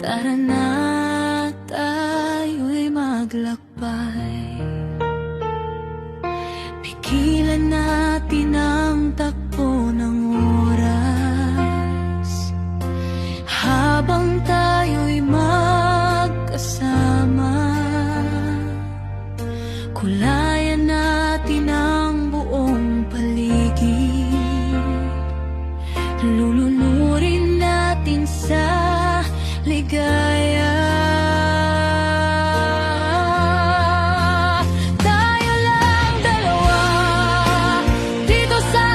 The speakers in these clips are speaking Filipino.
Tara na, tayo'y maglakbay. Pigilan natin ang takbo ng oras, habang tayo'y magkasama. Kulayan natin ang buong paligid, lulunurin natin sa ligaya. Tayo lang dalawa dito sa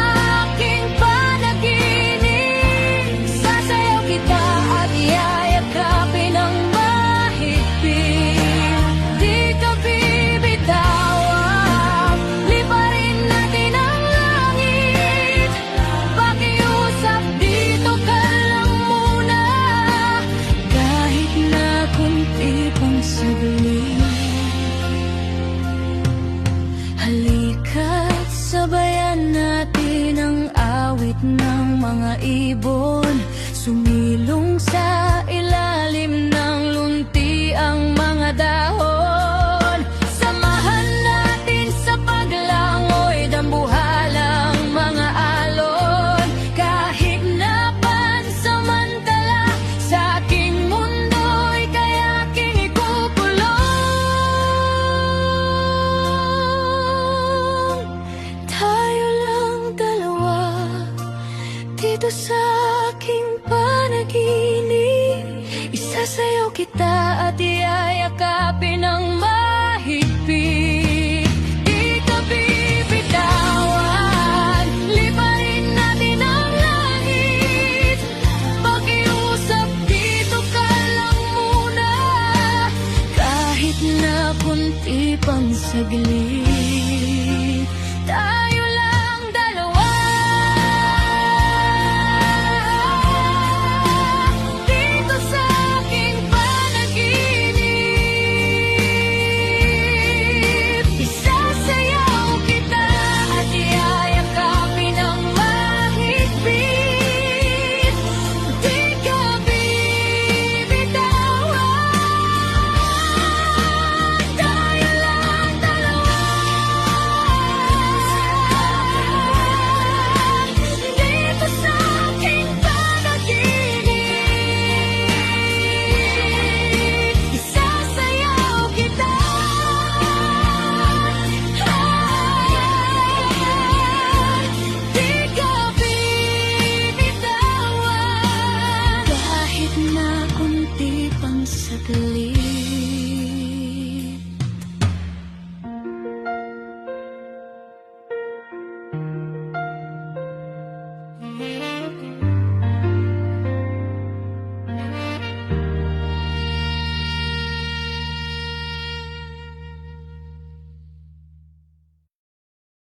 aking panaginip. Sasayaw kita at yayakapin ng mahigpit. Di ka bibitawan, liparin natin ang langit. Pakiusap dito ka lang muna, kahit na kunti pang saglit. Halika't sabayan natin ang awit ng mga ibon, sumilong sa ilalim ng lunti ang mga dahon. Samahan natin sa paglangoy, dambuhalang mga alon. Kahit na pansamantala, sa aking mundo'y kaya aking ikukulong. Tayo lang dalawa dito sa aking panaginip. Isasayaw kita at iyayakapin ng